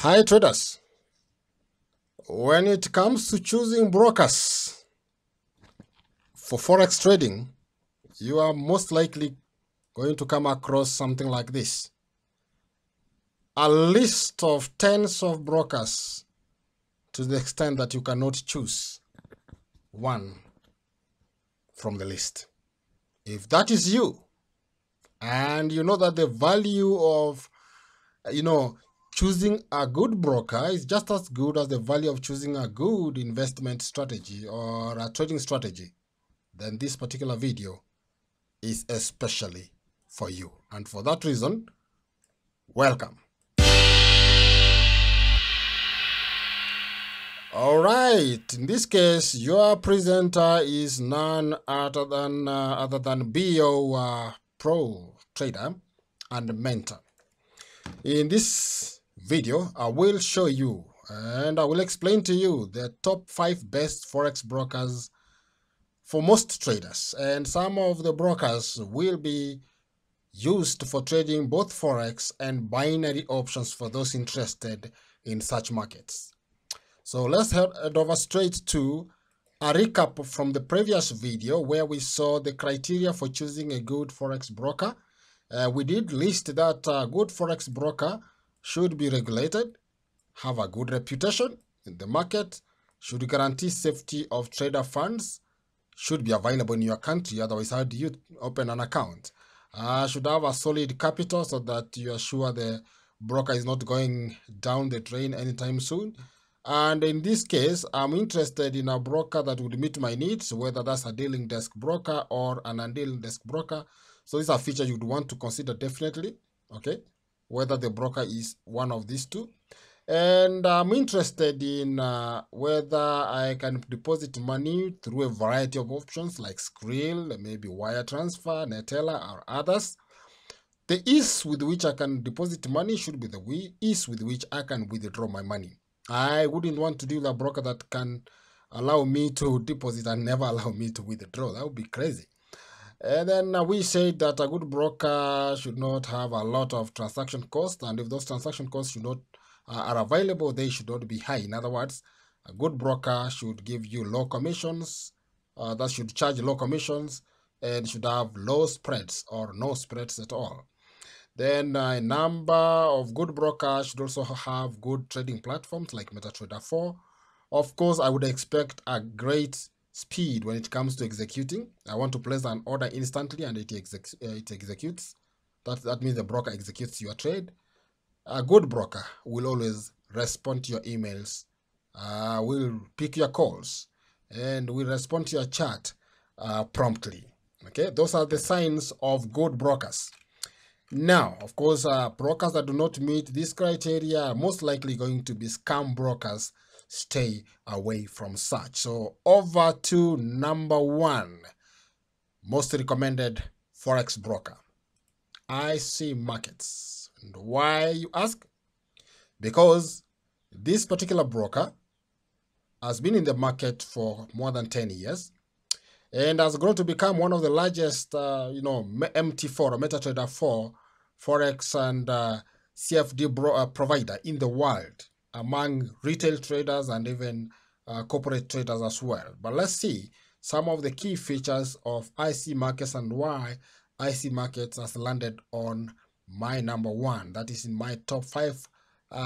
Hi traders, when it comes to choosing brokers for Forex trading, you are most likely going to come across something like this. A list of tens of brokers to the extent that you cannot choose one from the list. If that is you, and you know that the value of, choosing a good broker is just as good as the value of choosing a good investment strategy or a trading strategy, then this particular video is especially for you. And for that reason, welcome. All right, in this case, your presenter is none other than BO Pro Trader and Mentor. In this video, I will show you and I will explain to you the top 5 best Forex brokers for most traders, and some of the brokers will be used for trading both Forex and binary options for those interested in such markets. So let's head over straight to a recap from the previous video where we saw the criteria for choosing a good Forex broker. We did list that a good Forex broker should be regulated, have a good reputation in the market, should guarantee safety of trader funds, should be available in your country, otherwise how do you open an account? Should have a solid capital so that you are sure the broker is not going down the drain anytime soon. And in this case, I'm interested in a broker that would meet my needs, whether that's a dealing desk broker or an undealing desk broker. So this is a feature you'd want to consider definitely, okay, whether the broker is one of these two. And I'm interested in whether I can deposit money through a variety of options like Skrill, maybe wire transfer, Netella, or others. The ease with which I can deposit money should be the ease with which I can withdraw my money. I wouldn't want to deal with a broker that can allow me to deposit and never allow me to withdraw. That would be crazy. And then we said that a good broker should not have a lot of transaction costs, and if those transaction costs should not are available, they should not be high. In other words, a good broker should give you low commissions, that should charge low commissions, and should have low spreads or no spreads at all. Then a number of good brokers should also have good trading platforms like MetaTrader 4. Of course, I would expect a great speed when it comes to executing. I want to place an order instantly and it executes. That means the broker executes your trade. A good broker will always respond to your emails, will pick your calls, and will respond to your chat promptly. Okay, those are the signs of good brokers. Now, of course, brokers that do not meet this criteria are most likely going to be scam brokers. Stay away from such. So over to number 1, most recommended Forex broker, IC Markets. And why, you ask? Because this particular broker has been in the market for more than 10 years and has grown to become one of the largest, MT4 or MetaTrader 4 Forex and CFD provider in the world among retail traders and even corporate traders as well. But let's see some of the key features of IC Markets and why IC Markets has landed on my number 1. That is in my top 5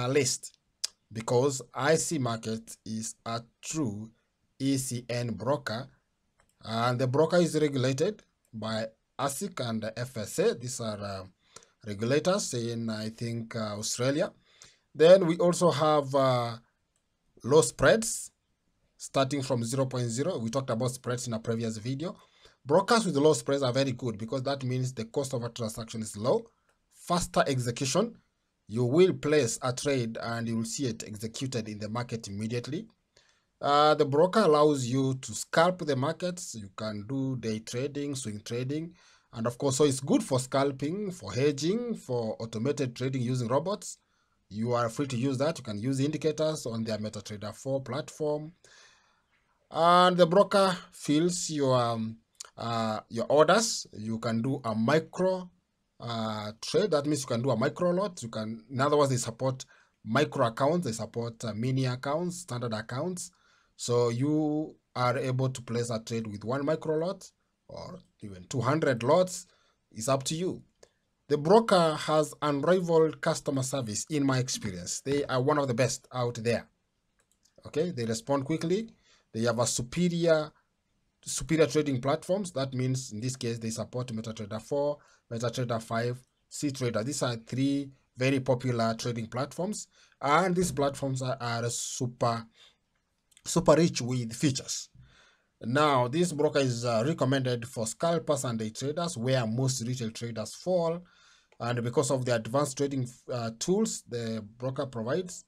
list, because IC Markets is a true ECN broker, and the broker is regulated by ASIC and FSA. These are regulators in, I think, Australia. Then we also have low spreads starting from 0.0. We talked about spreads in a previous video. Brokers with low spreads are very good because that means the cost of a transaction is low, faster execution. You will place a trade and you will see it executed in the market immediately. The broker allows you to scalp the markets. You can do day trading, swing trading, and of course, so it's good for scalping, for hedging, for automated trading using robots. You are free to use that. You can use indicators on their MetaTrader 4 platform. And the broker fills your orders. You can do a micro trade. That means you can do a micro lot. You can, in other words, they support micro accounts, they support mini accounts, standard accounts. So you are able to place a trade with 1 micro lot or even 200 lots. It's up to you. The broker has unrivaled customer service in my experience. They are one of the best out there. Okay, they respond quickly. They have a superior trading platforms. That means in this case they support MetaTrader 4, MetaTrader 5, CTrader. These are 3 very popular trading platforms, and these platforms are super rich with features. Now, this broker is recommended for scalpers and day traders, where most retail traders fall. And because of the advanced trading tools the broker provides,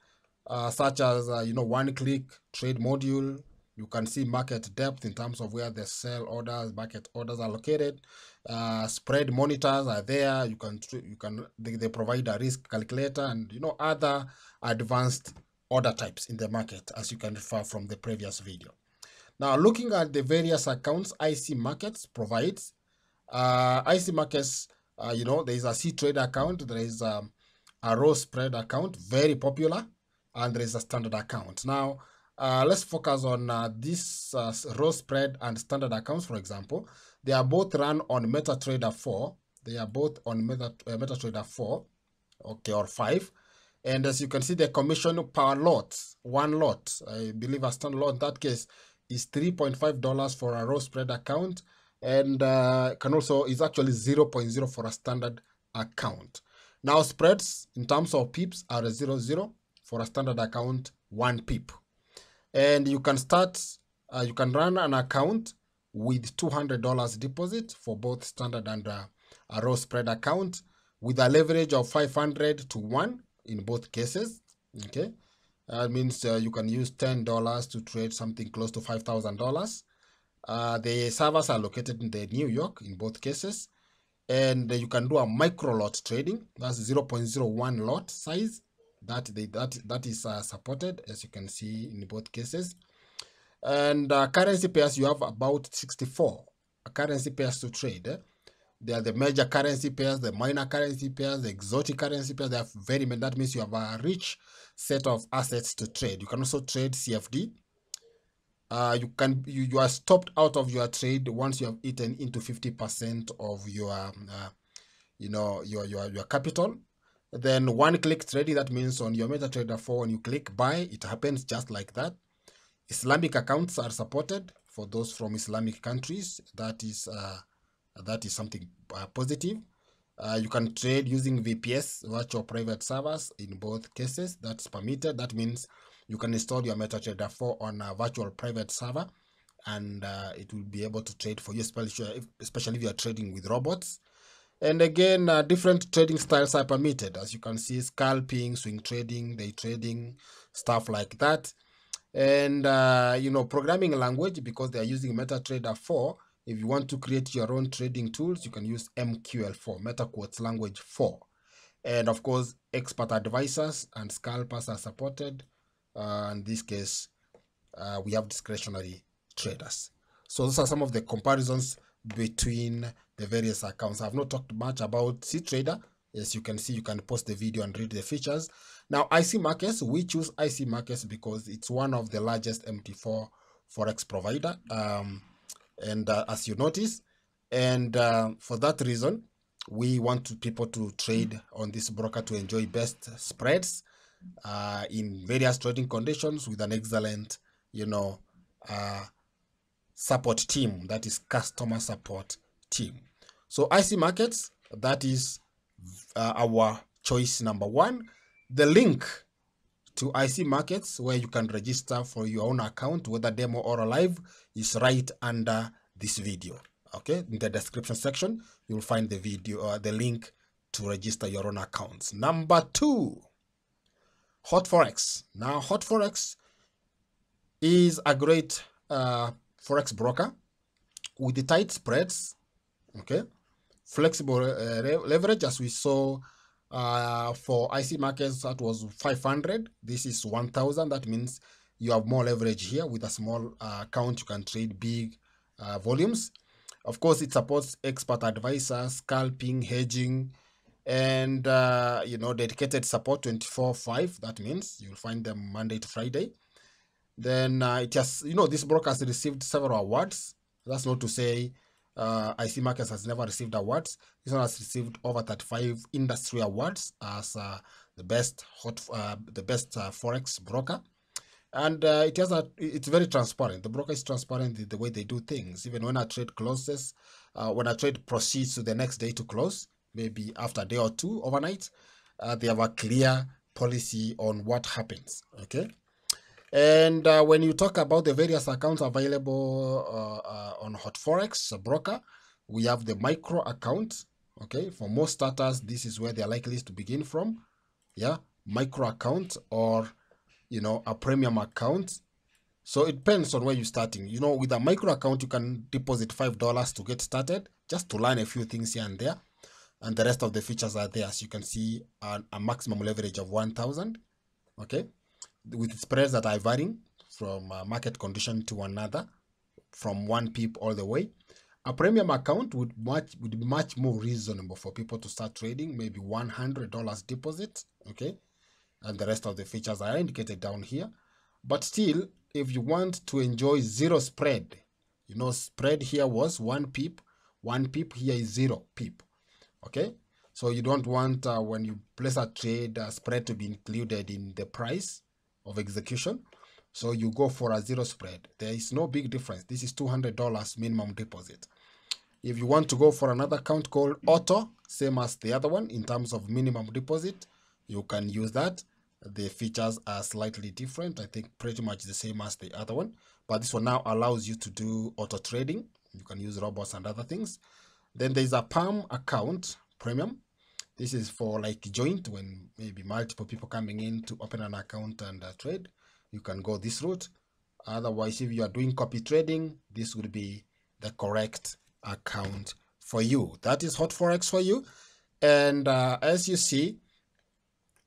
such as one-click trade module, you can see market depth in terms of where the sell orders, market orders are located. Spread monitors are there. They provide a risk calculator and other advanced order types in the market, as you can refer from the previous video. Now, looking at the various accounts IC Markets provides, IC Markets, there is a CTrader account, there is a row spread account, very popular, and there is a standard account. Now, let's focus on this row spread and standard accounts, for example. They are both run on MetaTrader 4. They are both on MetaTrader 4, okay, or 5. And as you can see, the commission per lot, 1 lot, I believe a standard lot in that case is $3.5 for a row spread account, and is actually 0.0 for a standard account. Now, spreads in terms of pips are 0.0 for a standard account, 1 pip. And you can run an account with $200 deposit for both standard and a row spread account, with a leverage of 500 to 1 in both cases. Okay, that means you can use $10 to trade something close to $5,000. The servers are located in New York in both cases, and you can do a micro lot trading. That's 0.01 lot size. That is supported, as you can see in both cases. And currency pairs, you have about 64 currency pairs to trade. They are the major currency pairs, the minor currency pairs, the exotic currency pairs. They have very many. That means you have a rich set of assets to trade. You can also trade CFD. You are stopped out of your trade once you have eaten into 50% of your your capital. Then one-click trading, that means on your MetaTrader 4, when you click buy, it happens just like that. Islamic accounts are supported for those from Islamic countries. That is something positive. You can trade using VPS, virtual private servers, in both cases. That's permitted. That means you can install your MetaTrader 4 on a virtual private server, and it will be able to trade for you, especially if you are trading with robots. And again, different trading styles are permitted. As you can see, scalping, swing trading, day trading, stuff like that. And programming language, because they are using MetaTrader 4. If you want to create your own trading tools, you can use MQL4, Meta Quotes Language 4. And of course, expert advisors and scalpers are supported. In this case, we have discretionary traders. So those are some of the comparisons between the various accounts. I've not talked much about CTrader. As you can see, you can pause the video and read the features. Now, IC Markets, we choose IC Markets because it's one of the largest MT4 Forex provider. As you notice, and for that reason, we want people to trade on this broker to enjoy best spreads in various trading conditions with an excellent, support team, that is customer support team. So IC Markets, that is our choice number 1. The link to IC Markets, where you can register for your own account, whether demo or live, is right under this video. Okay, in the description section, you'll find the video, the link to register your own accounts. Number 2, HotForex. Now, HotForex is a great Forex broker with the tight spreads, okay, flexible leverage, as we saw for IC Markets, that was 500. This is 1,000. That means you have more leverage here. With a small account, you can trade big volumes. Of course, it supports expert advisors, scalping, hedging, and dedicated support 24/5. That means you'll find them Monday to Friday. Then it has, this broker has received several awards. That's not to say IC Markets has never received awards. This one has received over 35 industry awards as the best forex broker. And it's very transparent. The broker is transparent in the way they do things. Even when a trade closes, when a trade proceeds to the next day to close, maybe after a day or two, overnight, they have a clear policy on what happens. Okay. And when you talk about the various accounts available on HotForex broker, we have the micro account. Okay, for most starters, this is where they're likely to begin from. Yeah, micro account or a premium account. So it depends on where you're starting. With a micro account, you can deposit $5 to get started, just to learn a few things here and there, and the rest of the features are there. As you can see, a maximum leverage of 1,000. Okay, with spreads that are varying from market condition to another, from 1 pip all the way. A premium account would be much more reasonable for people to start trading, maybe $100 deposit. Okay, and the rest of the features are indicated down here. But still, if you want to enjoy zero spread, spread here was 1 pip. 1 pip here is 0 pip. Okay, so you don't want when you place a trade spread to be included in the price of execution. So you go for a zero spread. There is no big difference. This is $200 minimum deposit. If you want to go for another account called Auto, same as the other one in terms of minimum deposit, you can use that. The features are slightly different. I think pretty much the same as the other one. But this one now allows you to do auto trading. You can use robots and other things. Then there's a Palm account premium. This is for like joint, when maybe multiple people coming in to open an account and trade. You can go this route. Otherwise, if you are doing copy trading, this would be the correct account for you. That is HotForex for you. And as you see,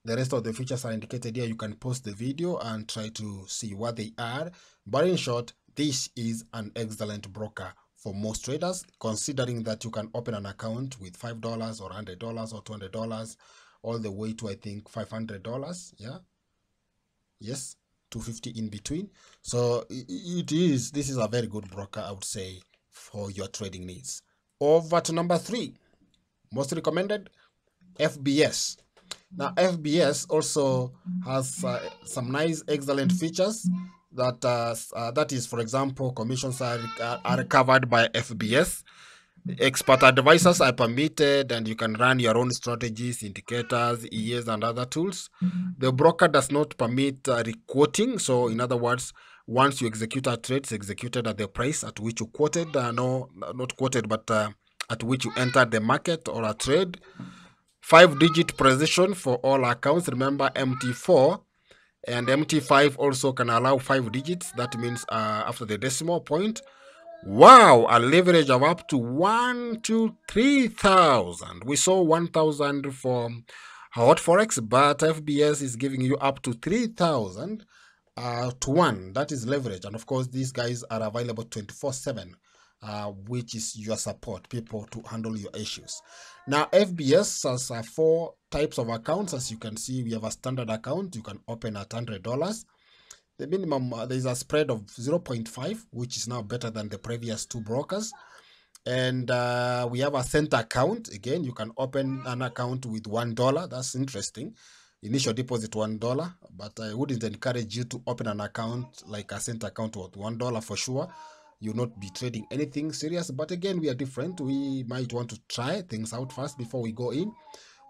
the rest of the features are indicated here. You can pause the video and try to see what they are. But in short, this is an excellent broker for most traders, considering that you can open an account with $5 or $100 or $200 all the way to, I think, $500. Yeah. Yes. $250 in between. So this is a very good broker, I would say, for your trading needs. Over to number 3, most recommended, FBS. Now, FBS also has some nice, excellent features that is, for example, commissions are covered by FBS. Expert advisors are permitted, and you can run your own strategies, indicators, EAs, and other tools. The broker does not permit requoting. So, in other words, once you execute a trade, it's executed at the price at which you quoted. No, not quoted, but at which you entered the market or a trade. 5-digit precision for all accounts. Remember, MT4 and MT5 also can allow 5 digits. That means after the decimal point. Wow, a leverage of up to 1 to 3,000. We saw 1,000 for HotForex, but FBS is giving you up to 3,000 to 1. That is leverage. And of course, these guys are available 24/7. Which is your support people to handle your issues. Now, FBS has 4 types of accounts. As you can see, we have a standard account. You can open at $100. The minimum, there is a spread of 0.5, which is now better than the previous 2 brokers. And we have a center account. Again, you can open an account with $1. That's interesting. Initial deposit $1, but I wouldn't encourage you to open an account like a center account with $1 for sure. You'll not be trading anything serious. But again, we are different. We might want to try things out first before we go in.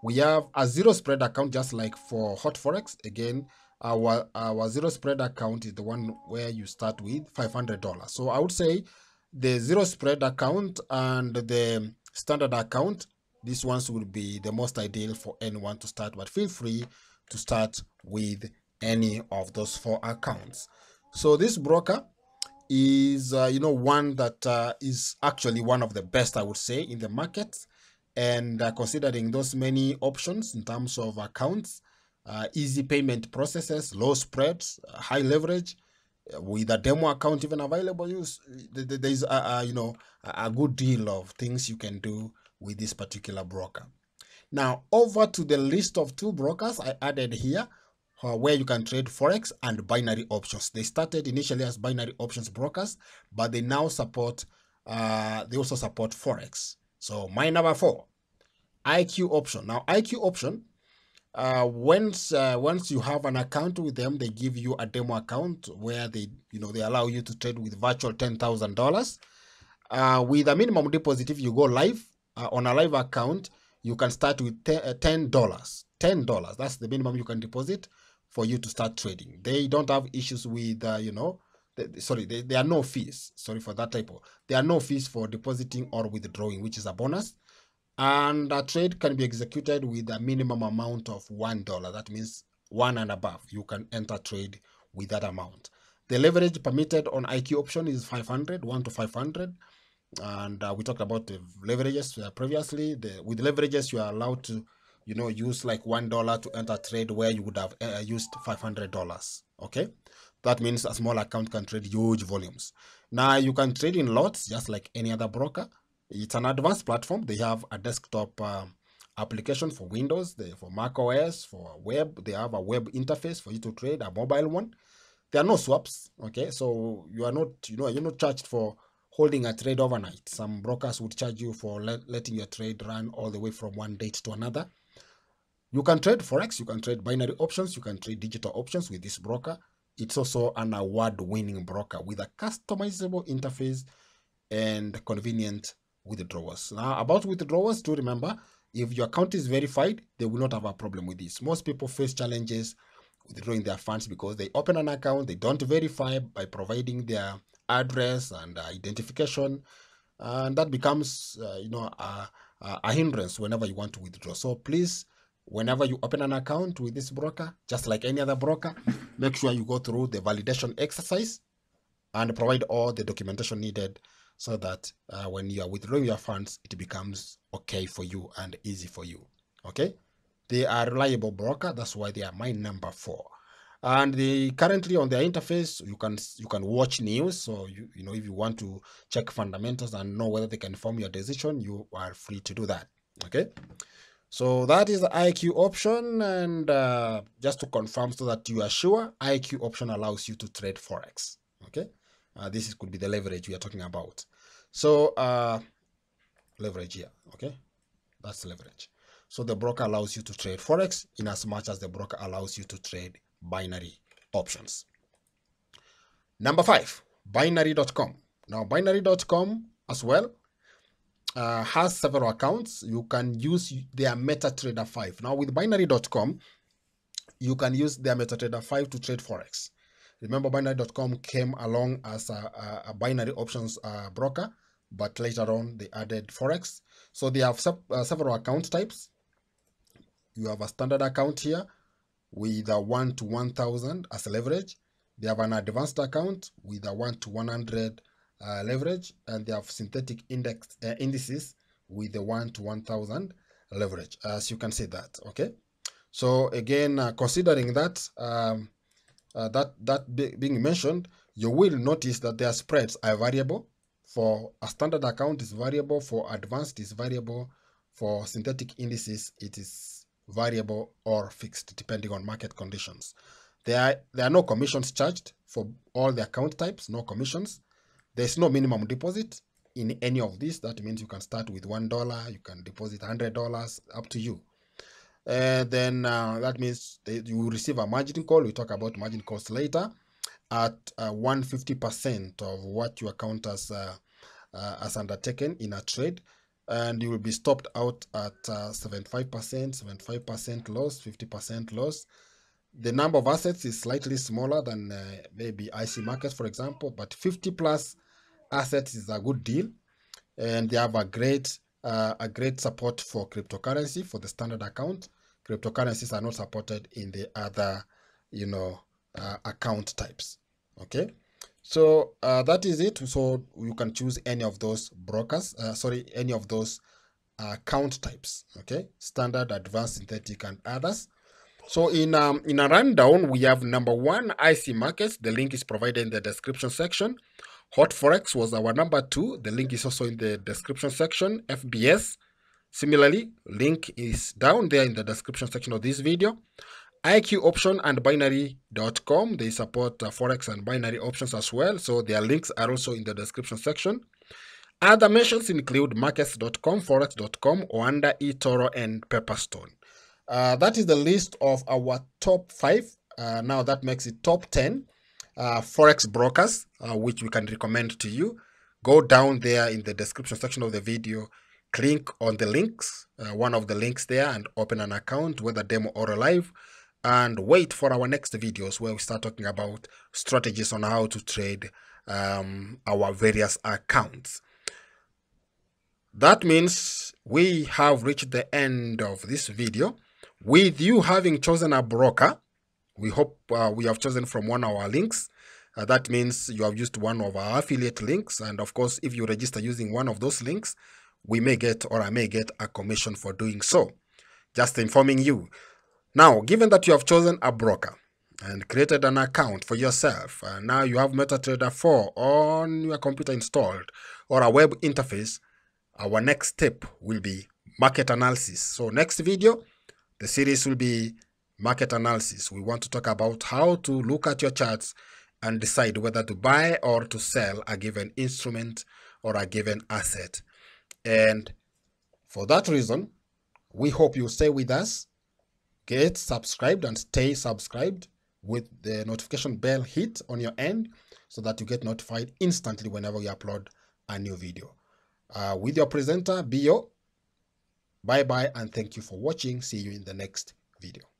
We have a zero spread account, just like for HotForex. Again, our zero spread account is the one where you start with $500. So I would say the zero spread account and the standard account, these ones will be the most ideal for anyone to start. But feel free to start with any of those 4 accounts. So this broker is one that is actually one of the best, I would say, in the market. And considering those many options in terms of accounts, easy payment processes, low spreads, high leverage, with a demo account even available, there's a good deal of things you can do with this particular broker. Now, over to the list of 2 brokers I added here, where you can trade Forex and binary options. They started initially as binary options brokers, but they now support, they also support Forex. So my number 4, IqOption. Now, IqOption, once you have an account with them, they give you a demo account where they allow you to trade with virtual $10,000 with a minimum deposit. If you go live on a live account, you can start with $10. $10, that's the minimum you can deposit for you to start trading. They don't have issues with there are no fees. Sorry for that typo. There are no fees for depositing or withdrawing, which is a bonus. And a trade can be executed with a minimum amount of $1. That means 1 and above. You can enter trade with that amount. The leverage permitted on IqOption is 500, 1 to 500. And we talked about the leverages previously. With leverages, you are allowed to, use like $1 to enter trade where you would have used $500. Okay, that means a small account can trade huge volumes. Now you can trade in lots, just like any other broker. It's an advanced platform. They have a desktop application for Windows, for Mac OS, for web. They have a web interface for you to trade, a mobile one. There are no swaps. Okay, so you are not, you're not charged for holding a trade overnight. Some brokers would charge you for letting your trade run all the way from one date to another. You can trade Forex, you can trade binary options, you can trade digital options with this broker. It's also an award-winning broker with a customizable interface and convenient withdrawals. Now, about withdrawals, do remember, if your account is verified, they will not have a problem with this. Most people face challenges withdrawing their funds because they open an account, they don't verify by providing their address and identification, and that becomes a hindrance whenever you want to withdraw. So please, whenever you open an account with this broker, just like any other broker, make sure you go through the validation exercise and provide all the documentation needed so that when you are withdrawing your funds, it becomes okay for you and easy for you. Okay, they are a reliable broker. That's why they are my number 4. And they currently on their interface, you can watch news. So if you want to check fundamentals and know whether they can inform your decision, you are free to do that. Okay, so that is the IqOption. And just to confirm so that you are sure, IqOption allows you to trade Forex. Okay, this could be the leverage we are talking about. So leverage here. Okay, that's leverage. So the broker allows you to trade Forex in as much as the broker allows you to trade binary options. Number 5, binary.com. Now binary.com as well has several accounts. You can use their MetaTrader 5. Now with binary.com, you can use their MetaTrader 5 to trade Forex. Remember, binary.com came along as a binary options broker, but later on they added Forex. So they have several account types. You have a standard account here with a 1 to 1,000 as a leverage. They have an advanced account with a 1 to 100 leverage, and they have synthetic indices with the 1 to 1,000 leverage, as you can see that. Okay, so again, considering that being mentioned, you will notice that their spreads are variable. For a standard account, is variable. For advanced, is variable. For synthetic indices, it is variable or fixed depending on market conditions. There are no commissions charged for all the account types. No commissions. There's no minimum deposit in any of these. That means you can start with $1, you can deposit $100, up to you. Then that means you will receive a margin call. We talk about margin calls later at 150% of what your account has undertaken in a trade. And you will be stopped out at 75% loss, 50% loss. The number of assets is slightly smaller than maybe IC markets, for example, but 50 plus assets is a good deal. And they have a great support for cryptocurrency for the standard account. Cryptocurrencies are not supported in the other, account types. Okay. So that is it. So you can choose any of those brokers, any of those account types. Okay, standard, advanced, synthetic, and others. So in a rundown, we have number 1, IC markets. The link is provided in the description section. HotForex was our number 2. The link is also in the description section. FBS, Similarly, link is down there in the description section of this video. IqOption and binary.com, they support Forex and binary options as well, so their links are also in the description section. Other mentions include markets.com, forex.com, Oanda, eToro, and Pepperstone. That is the list of our top 5. Now that makes it top 10 Forex brokers, which we can recommend to you. Go down there in the description section of the video, click on the links, one of the links there, and open an account, whether demo or live, and wait for our next videos where we start talking about strategies on how to trade our various accounts. That means we have reached the end of this video. With you having chosen a broker, we hope we have chosen from one of our links. That means you have used one of our affiliate links. And of course, if you register using one of those links, we may get, or I may get, a commission for doing so. Just informing you. Now, given that you have chosen a broker and created an account for yourself, now you have MetaTrader 4 on your computer installed or a web interface, our next step will be market analysis. So next video, the series will be market analysis. We want to talk about how to look at your charts and decide whether to buy or to sell a given instrument or a given asset. And for that reason, we hope you stay with us, get subscribed and stay subscribed with the notification bell hit on your end so that you get notified instantly whenever we upload a new video. With your presenter, Bio. Bye-bye and thank you for watching. See you in the next video.